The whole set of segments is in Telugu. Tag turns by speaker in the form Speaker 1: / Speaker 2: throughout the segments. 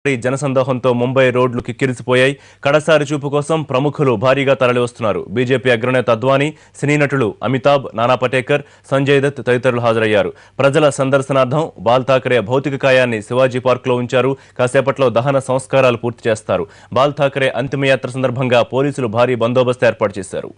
Speaker 1: జనసందోహంతో ముంబై రోడ్లు కిక్కిరిసిపోయాయి. కడసారి చూపు కోసం ప్రముఖులు భారీగా తరలివస్తున్నారు. బీజేపీ అగ్రనేత అద్వానీ, సినీ నటులు అమితాబ్, నానా పటేకర్, సంజయ్ దత్ తదితరులు హాజరయ్యారు. ప్రజల సందర్శనార్థం బాల్ ఠాకరే భౌతిక కాయాన్ని శివాజీ పార్కులో ఉంచారు. కాసేపట్లో దహన సంస్కారాలు పూర్తి చేస్తారు. బాల్ ఠాకరే అంతిమయాత్ర సందర్భంగా పోలీసులు భారీ బందోబస్తు ఏర్పాటు చేశారు.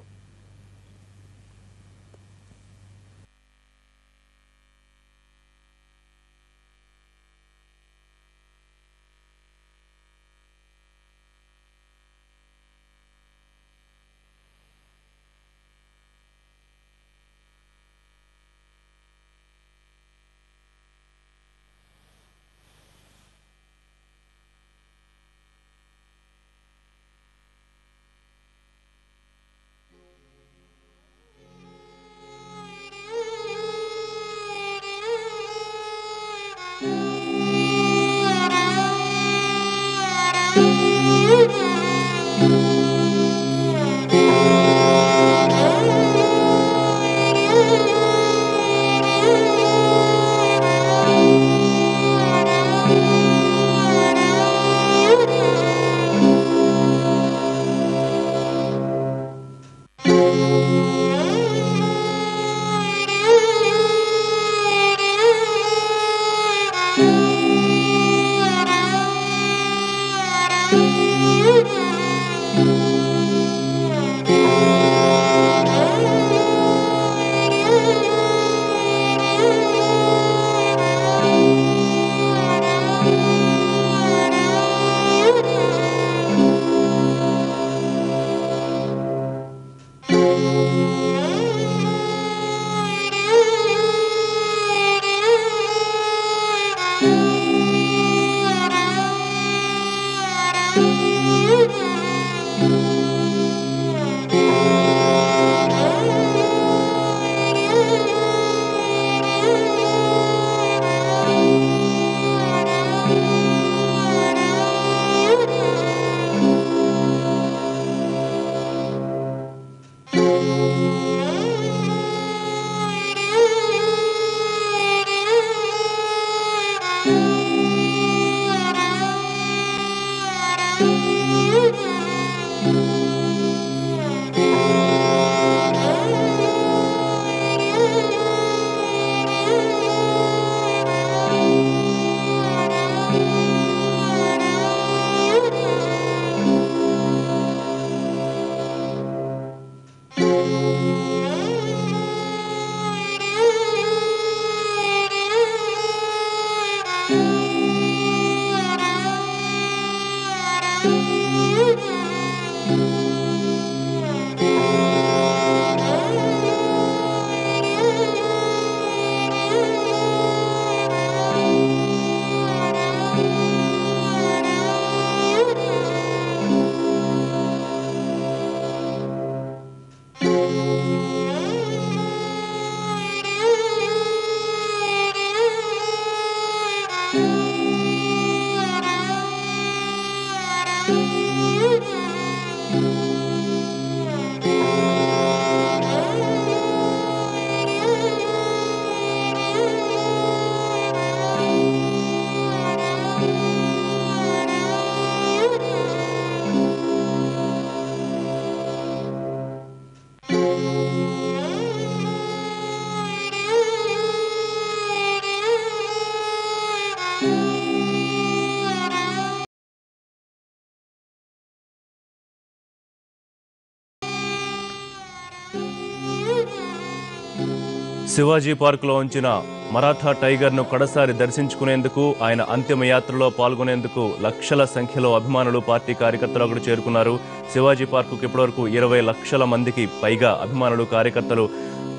Speaker 1: శివాజీ పార్కులో ఉంచిన మరాఠా టైగర్ను కడసారి దర్శించుకునేందుకు, ఆయన అంతిమ యాత్రలో పాల్గొనేందుకు లక్షల సంఖ్యలో అభిమానులు, పార్టీ కార్యకర్తలు అక్కడ చేరుకున్నారు. శివాజీ పార్కుకు ఇప్పటివరకు 20 లక్షల మందికి పైగా అభిమానులు, కార్యకర్తలు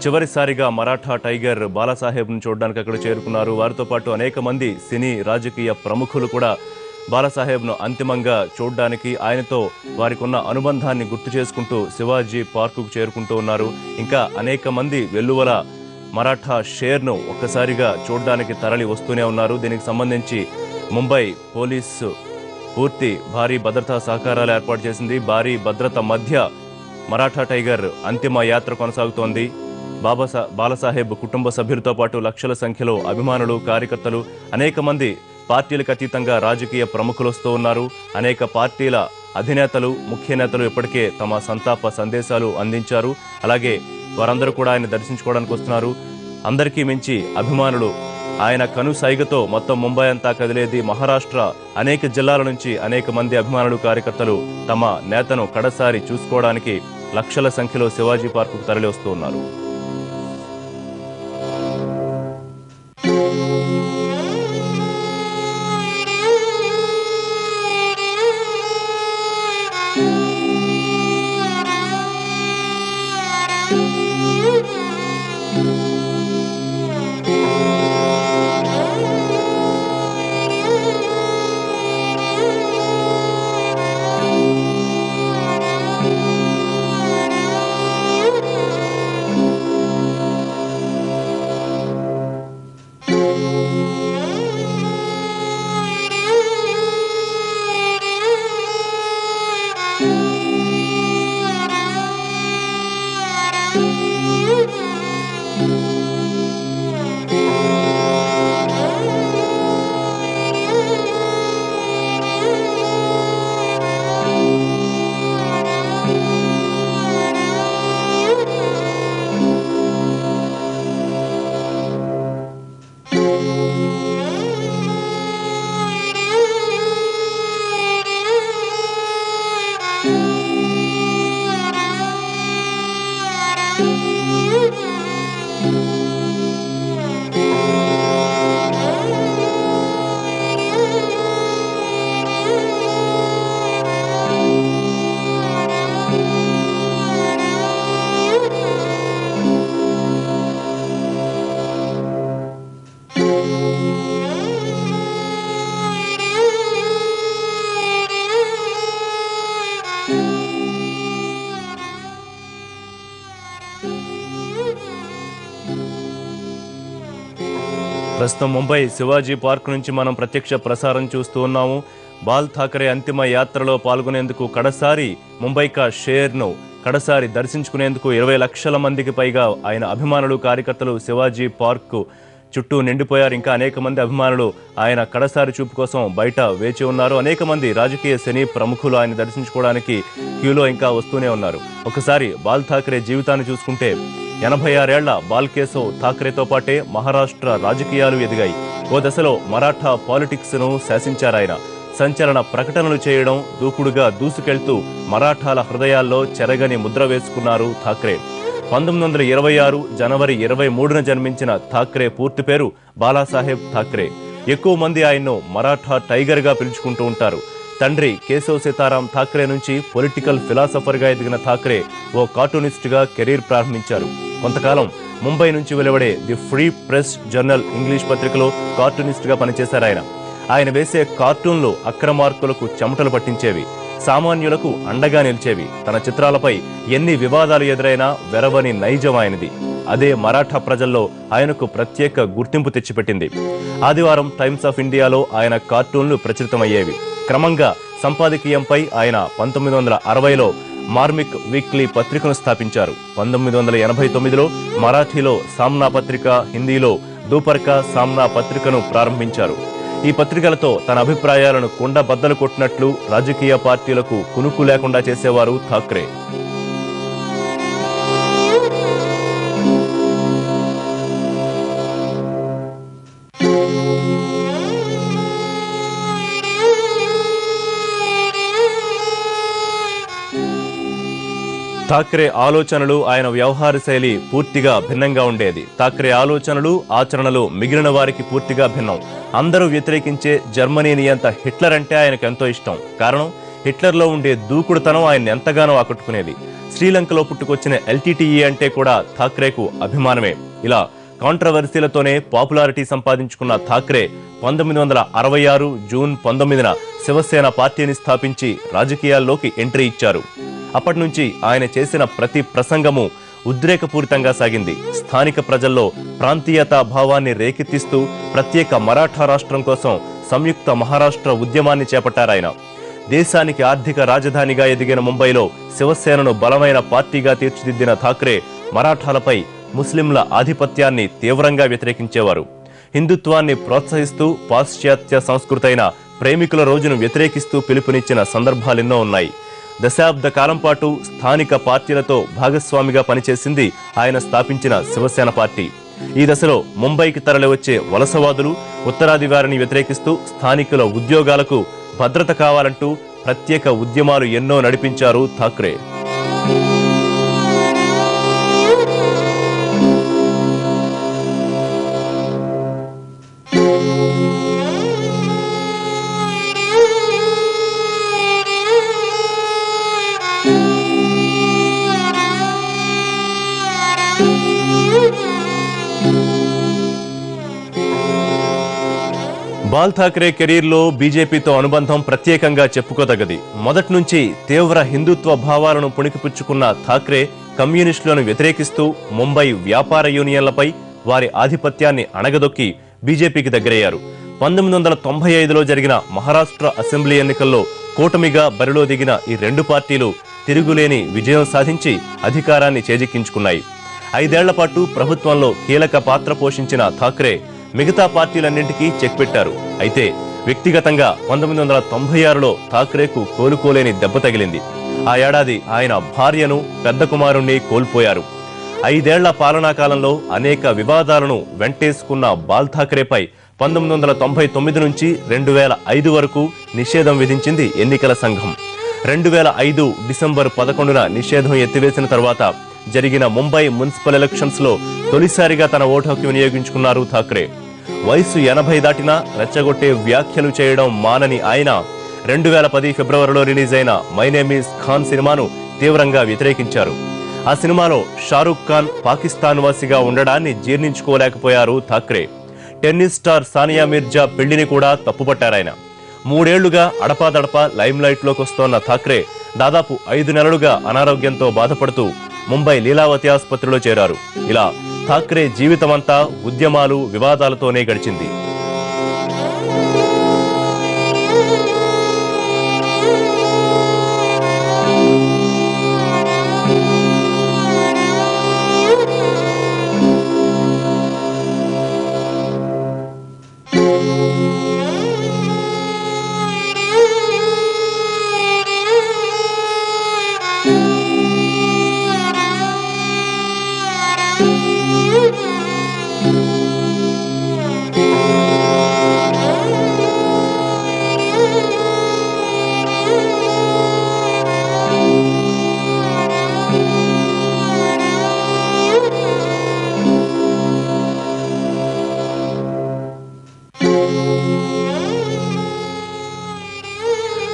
Speaker 1: చివరిసారిగా మరాఠా టైగర్ బాలాసాహెబ్ను చూడడానికి అక్కడ చేరుకున్నారు. వారితో పాటు అనేక మంది సినీ, రాజకీయ ప్రముఖులు కూడా బాలాసాహెబ్ను అంతిమంగా చూడడానికి, ఆయనతో వారికి ఉన్న అనుబంధాన్ని గుర్తు చేసుకుంటూ శివాజీ పార్కుకు చేరుకుంటూ ఉన్నారు. ఇంకా అనేక మంది వెల్లువల మరాఠా షేర్ను ఒక్కసారిగా చూడడానికి తరలి వస్తూనే ఉన్నారు. దీనికి సంబంధించి ముంబై పోలీసు పూర్తి భారీ భద్రతా సహకారాలు ఏర్పాటు చేసింది. భారీ భద్రత మధ్య మరాఠా టైగర్ అంతిమ యాత్ర కొనసాగుతోంది. బాలాసాహెబ్ కుటుంబ సభ్యులతో పాటు లక్షల సంఖ్యలో అభిమానులు, కార్యకర్తలు, అనేక మంది పార్టీలకు అతీతంగా రాజకీయ ప్రముఖులు వస్తూ ఉన్నారు. అనేక పార్టీల అధినేతలు, ముఖ్య నేతలు ఇప్పటికే తమ సంతాప సందేశాలు అందించారు. అలాగే వారందరూ కూడా ఆయన దర్శించుకోవడానికి వస్తున్నారు. అందరికీ మించి అభిమానులు ఆయన కనుసైగతో మొత్తం ముంబై అంతా కదిలేది. మహారాష్ట్ర అనేక జిల్లాల నుంచి అనేక మంది అభిమానులు, కార్యకర్తలు తమ నేతను కడసారి చూసుకోవడానికి లక్షల సంఖ్యలో శివాజీ పార్కుకు తరలి వస్తూ ఉన్నారు. ప్రస్తుతం ముంబై శివాజీ పార్క్ నుంచి మనం ప్రత్యక్ష ప్రసారం చూస్తూ ఉన్నాము. బాల్ ఠాకరే అంతిమ యాత్రలో పాల్గొనేందుకు కడసారి ముంబై కా షేర్ను కడసారి దర్శించుకునేందుకు 20 లక్షల మందికి పైగా ఆయన అభిమానులు, కార్యకర్తలు శివాజీ పార్క్ చుట్టూ నిండిపోయారు. ఇంకా అనేక మంది అభిమానులు ఆయన కడసారి చూపు కోసం బయట వేచి ఉన్నారు. అనేక మంది రాజకీయ సినీ ప్రముఖులు ఆయన దర్శించుకోవడానికి క్యూలో ఇంకా వస్తూనే ఉన్నారు. ఒకసారి బాల్ ఠాకరే జీవితాన్ని చూసుకుంటే 86 ఏళ్ల బాల్ కేశవ్ ఠాకరేతో పాటే మహారాష్ట్ర రాజకీయాలు ఎదిగాయి. ఓ దశలో మరాఠా పాలిటిక్స్ను శాసించారాయన. సంచలన ప్రకటనలు చేయడం, దూకుడుగా దూసుకెళ్తూ మరాఠాల హృదయాల్లో చెరగని ముద్ర వేసుకున్నారు ఠాకరే. 1926 జనవరి 23న జన్మించిన ఠాకరే పూర్తి పేరు బాలాసాహెబ్ ఠాకరే. ఎక్కువ మంది ఆయన్ను మరాఠా టైగర్గా పిలుచుకుంటూ ఉంటారు. తండ్రి కేశవ్ సీతారాం ఠాకరే నుంచి పొలిటికల్ ఫిలాసఫర్గా ఎదిగిన ఠాకరే ఓ కార్టూనిస్ట్గా కెరీర్ ప్రారంభించారు. కొంతకాలం ముంబై నుంచి వెలువడే the free press journal English పత్రికలో కార్టూనిస్ట్గా పనిచేశారు. ఆయన వేసే కార్టూన్లు అక్రమార్కులకు చెమటలు పట్టించేవి, సామాన్యులకు అండగా నిలిచేవి. తన చిత్రాలపై ఎన్ని వివాదాలు ఎదురైనా వెరవని నైజం ఆయనది. అదే మరాఠా ప్రజల్లో ఆయనకు ప్రత్యేక గుర్తింపు తెచ్చిపెట్టింది. ఆదివారం టైమ్స్ ఆఫ్ ఇండియాలో ఆయన కార్టూన్లు ప్రచురితమయ్యేవి. క్రమంగా సంపాదకీయంపై ఆయన 1960లో మార్మిక్ వీక్లీ పత్రికను స్థాపించారు. 1989లో మరాఠీలో సామ్నా పత్రిక, హిందీలో దూపర్కా సామ్నా పత్రికను ప్రారంభించారు. ఈ పత్రికలతో తన అభిప్రాయాలను కుండ బద్దలు కొట్టినట్లు రాజకీయ పార్టీలకు కునుకు లేకుండా చేసేవారు ఠాకరే. ఠాకరే ఆలోచనలు, ఆయన వ్యవహార శైలి పూర్తిగా భిన్నంగా ఉండేది. ఠాకరే ఆలోచనలు, ఆచరణలు మిగిలిన వారికి పూర్తిగా భిన్నం. అందరూ వ్యతిరేకించే జర్మనీ నియంత హిట్లర్ అంటే ఆయనకు ఎంతో ఇష్టం. కారణం, హిట్లర్లో ఉండే దూకుడుతనం ఆయన ఎంతగానో ఆకట్టుకునేది. శ్రీలంకలో పుట్టుకొచ్చిన ఎల్టీటీఈ అంటే కూడా ఠాకరేకు అభిమానమే. ఇలా కాంట్రవర్సీలతోనే పాపులారిటీ సంపాదించుకున్న ఠాకరే 1966 జూన్ 19న శివసేన పార్టీని స్థాపించి రాజకీయాల్లోకి ఎంట్రీ ఇచ్చారు. అప్పటి నుంచి ఆయన చేసిన ప్రతి ప్రసంగము ఉద్రేకపూరితంగా సాగింది. స్థానిక ప్రజల్లో ప్రాంతీయతా భావాన్ని రేకెత్తిస్తూ ప్రత్యేక మరాఠా రాష్ట్రం కోసం సంయుక్త మహారాష్ట్ర ఉద్యమాన్ని చేపట్టారాయన. దేశానికి ఆర్థిక రాజధానిగా ఎదిగిన ముంబైలో శివసేనను బలమైన పార్టీగా తీర్చిదిద్దిన ఠాకరే మరాఠాలపై ముస్లింల ఆధిపత్యాన్ని తీవ్రంగా వ్యతిరేకించేవారు. హిందుత్వాన్ని ప్రోత్సహిస్తూ పాశ్చాత్య సంస్కృతైన ప్రేమికుల రోజును వ్యతిరేకిస్తూ పిలుపునిచ్చిన సందర్భాలెన్నో ఉన్నాయి. దశాబ్ద కాలం పాటు స్థానిక పార్టీలతో భాగస్వామిగా పనిచేసింది ఆయన స్థాపించిన శివసేన పార్టీ. ఈ దశలో ముంబైకి తరలివచ్చే వలసవాదులు, ఉత్తరాది వారిని వ్యతిరేకిస్తూ స్థానికుల ఉద్యోగాలకు భద్రత కావాలంటూ ప్రత్యేక ఉద్యమాలు ఎన్నో నడిపించారు ఠాక్రే. బాల్ ఠాక్రే కెరీర్లో బీజేపీతో అనుబంధం ప్రత్యేకంగా చెప్పుకోదగ్గది. మొదటి నుంచి తీవ్ర హిందుత్వ భావాలను పుణికిపుచ్చుకున్న ఠాక్రే కమ్యూనిస్టులను వ్యతిరేకిస్తూ ముంబై వ్యాపార యూనియన్లపై వారి ఆధిపత్యాన్ని అణగదొక్కి బీజేపీకి దగ్గరయ్యారు. 1995లో జరిగిన మహారాష్ట్ర అసెంబ్లీ ఎన్నికల్లో కూటమిగా బరిలో దిగిన ఈ రెండు పార్టీలు తిరుగులేని విజయం సాధించి అధికారాన్ని చేజిక్కించుకున్నాయి. 5 ఏళ్ల పాటు ప్రభుత్వంలో కీలక పాత్ర పోషించిన ఠాక్రే మిగతా పార్టీలన్నింటికీ చెక్ పెట్టారు. అయితే వ్యక్తిగతంగా 1996లో ఠాక్రేకు కోలుకోలేని దెబ్బ తగిలింది. ఆ ఏడాది ఆయన భార్యను, పెద్ద కుమారుణ్ణి కోల్పోయారు. 5 ఏళ్ల పాలనా కాలంలో అనేక వివాదాలను వెంటేసుకున్న బాల్ ఠాక్రేపై 1999 నుంచి 2005 వరకు నిషేధం విధించింది ఎన్నికల సంఘం. 2005 డిసెంబర్ 11న నిషేధం ఎత్తివేసిన తర్వాత జరిగిన ముంబై మున్సిపల్ ఎలక్షన్స్ లో తొలిసారిగా తన ఓటు హక్కు వినియోగించుకున్నారు ఠాక్రే. వయసు 80 దాటినా రెచ్చగొట్టే వ్యాఖ్యలు చేయడం మానని ఆయన 2010 ఫిబ్రవరిలో రిలీజ్ అయిన మై నేమ్ ఈజ్ ఖాన్ సినిమాను తీవ్రంగా వ్యతిరేకించారు. ఆ సినిమాలో షారూక్ ఖాన్ పాకిస్తాన్ వాసిగా ఉండడాన్ని జీర్ణించుకోలేకపోయారు ఠాక్రే. టెన్నిస్ స్టార్ సానియా మీర్జా పెళ్లిని కూడా తప్పుపట్టారాయన. 3 ఏళ్లుగా అడపాదడపా లైమ్ లైట్ లోకి వస్తోన్న ఠాక్రే దాదాపు 5 నెలలుగా అనారోగ్యంతో బాధపడుతూ ముంబై లీలావతి ఆసుపత్రిలో చేరారు. ఇలా ఠాక్రే జీవితమంతా ఉద్యమాలు, వివాదాలతోనే గడిచింది.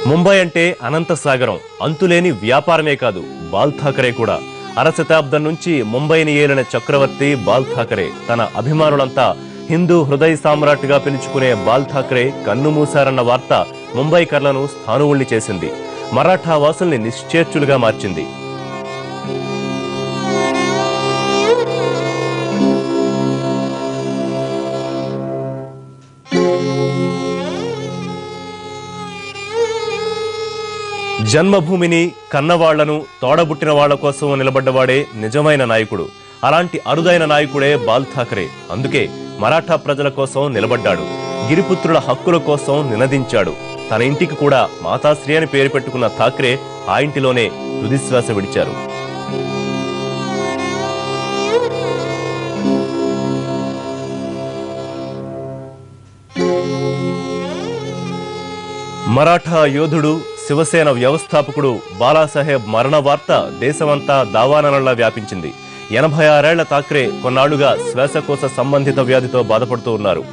Speaker 1: ముంబై అంటే అనంత సాగరం, అంతులేని వ్యాపారమే కాదు, బాల్ ఠాక్రే కూడా. అరశతాబ్దం నుంచి ముంబైని ఏలిన చక్రవర్తి బాల్ ఠాక్రే. తన అభిమానులంతా హిందూ హృదయ సామ్రాట్గా పిలుచుకునే బాల్ ఠాక్రే కన్నుమూశారన్న వార్త ముంబైకర్లను స్థానువుల్ని చేసింది. మరాఠా వాసుల్ని నిశ్చేర్చులుగా మార్చింది. జన్మభూమిని, కన్నవాళ్లను, తోడబుట్టిన వాళ్ల కోసం నిలబడ్డవాడే నిజమైన నాయకుడు. అలాంటి అరుదైన నాయకుడే బాల్ ఠాక్రే. అందుకే మరాఠా ప్రజల కోసం నిలబడ్డాడు. గిరిపుత్రుల హక్కుల కోసం నినదించాడు. తన ఇంటికి కూడా మాతాశ్రీ అని పేరు పెట్టుకున్న ఠాక్రే ఆ ఇంటిలోనే తుదిశ్వాస విడిచారు. మరాఠా యోధుడు, శివసేన వ్యవస్థాపకుడు బాలాసాహెబ్ మరణ వార్త దేశమంతా దావాననంలా వ్యాపించింది. 86 ఏళ్ల ఠాక్రే కొన్నాళ్లుగా శ్వాసకోశ సంబంధిత వ్యాధితో బాధపడుతూ ఉన్నారు.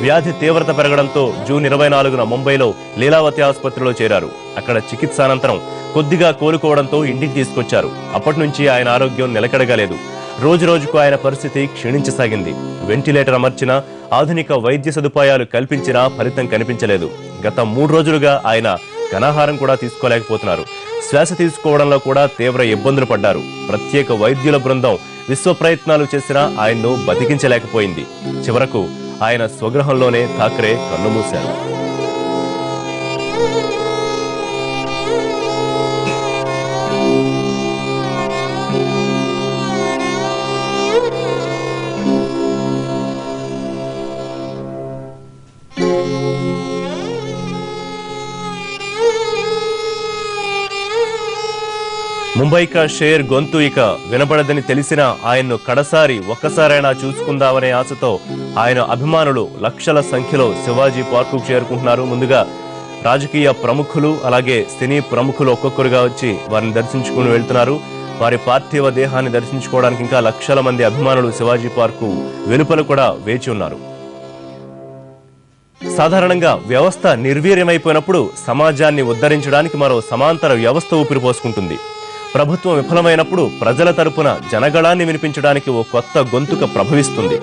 Speaker 1: వ్యాధి తీవ్రత పెరగడంతో జూన్ 24న ముంబైలో లీలావతి ఆసుపత్రిలో చేరారు. అక్కడ చికిత్స అనంతరం కొద్దిగా కోలుకోవడంతో ఇంటికి తీసుకొచ్చారు. అప్పటి నుంచి ఆయన ఆరోగ్యం నిలకడగలేదు. రోజు రోజుకు ఆయన పరిస్థితి క్షీణించసాగింది. వెంటిలేటర్ అమర్చినా, ఆధునిక వైద్య సదుపాయాలు కల్పించినా ఫలితం కనిపించలేదు. గత 3 రోజులుగా ఆయన ఘనాహారం కూడా తీసుకోలేకపోతున్నారు. శ్వాస తీసుకోవడంలో కూడా తీవ్ర ఇబ్బందులు పడ్డారు. ప్రత్యేక వైద్యుల బృందం విశ్వ ప్రయత్నాలు చేసినా ఆయన్ను బతికించలేకపోయింది. చివరకు ఆయన స్వగృహంలోనే ఠాక్రే కన్నుమూశారు. ముంబై కా షేర్ గొంతు ఇక వినపడదని తెలిసినా ఆయన్ను కడసారి ఒక్కసారైనా చూసుకుందామనే ఆశతో ఆయన అభిమానులు లక్షల సంఖ్యలో శివాజీ పార్కుకు చేరుకుంటున్నారు. ముందుగా రాజకీయ ప్రముఖులు అలాగే సినీ ప్రముఖులు ఒక్కొక్కరుగా వచ్చి వారిని దర్శించుకుని వెళ్తున్నారు. వారి పార్థివ దేహాన్ని దర్శించుకోవడానికి ఇంకా లక్షల మంది అభిమానులు శివాజీ పార్కు వెలుపల కూడా వేచి ఉన్నారు. సాధారణంగా వ్యవస్థ నిర్వీర్యమైపోయినప్పుడు సమాజాన్ని ఉద్ధరించడానికి మరో సమాంతర వ్యవస్థ ఊపిరిపోసుకుంటుంది. ప్రభుత్వం విఫలమైనప్పుడు ప్రజల తరపున జనగళాన్ని వినిపించడానికి ఓ కొత్త గొంతుక ప్రభవిస్తుంది.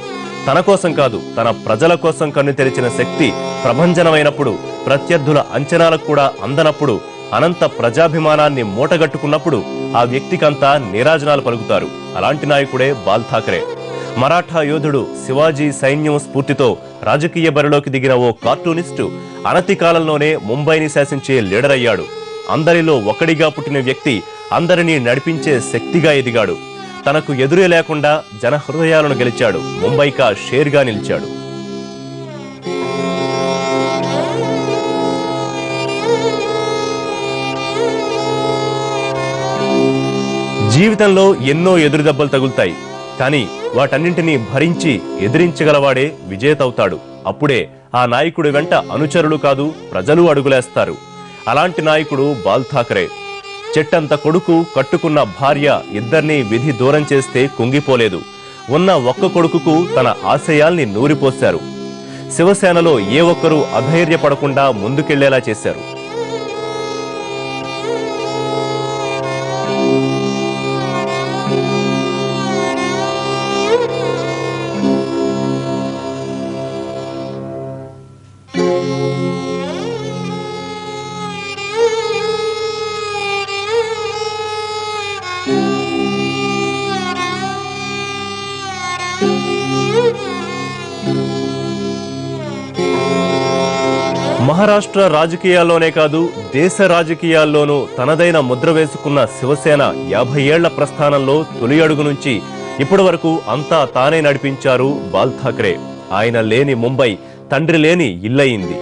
Speaker 1: తన కోసం కాదు, తన ప్రజల కోసం కన్ను తెరిచిన శక్తి ప్రభంజనమైనప్పుడు, ప్రత్యర్థుల అంచనాలకు కూడా అందనప్పుడు, అనంత ప్రజాభిమానాన్ని మూటగట్టుకున్నప్పుడు ఆ వ్యక్తికంతా నీరాజనాలు పలుకుతారు. అలాంటి నాయకుడే బాల్ ఠాకరే. మరాఠా యోధుడు శివాజీ సైన్యం స్ఫూర్తితో రాజకీయ బరిలోకి దిగిన ఓ కార్టూనిస్టు అనతి కాలంలోనే ముంబైని శాసించే లీడర్ అయ్యాడు. అందరిలో ఒకడిగా పుట్టిన వ్యక్తి అందరినీ నడిపించే శక్తిగా ఎదిగాడు. తనకు ఎదురే లేకుండా జన హృదయాలను గెలిచాడు. ముంబైకా షేర్గా నిలిచాడు. జీవితంలో ఎన్నో ఎదురుదెబ్బలు తగులుతాయి. కానీ వాటన్నింటినీ భరించి ఎదిరించగలవాడే విజేతవుతాడు. అప్పుడే ఆ నాయకుడి వెంట అనుచరులు కాదు, ప్రజలు అడుగులేస్తారు. అలాంటి నాయకుడు బాల్ ఠాకరే. చెట్టంత కొడుకు, కట్టుకున్న భార్య ఇద్దరినీ విధి దూరం చేస్తే కుంగిపోలేదు. ఉన్న ఒక్క కొడుకుకు తన ఆశయాల్ని నూరిపోశారు. శివసేనలో ఏ ఒక్కరూ అధైర్యపడకుండా ముందుకెళ్లేలా చేశారు. మహారాష్ట్ర రాజకీయాల్లోనే కాదు, దేశ రాజకీయాల్లోనూ తనదైన ముద్ర వేసుకున్న శివసేన 50 ఏళ్ల ప్రస్థానంలో తొలి అడుగు నుంచి ఇప్పటి వరకు అంతా తానే నడిపించారు బాల్ ఠాకరే. ఆయన లేని ముంబై తండ్రి లేని ఇల్లయింది.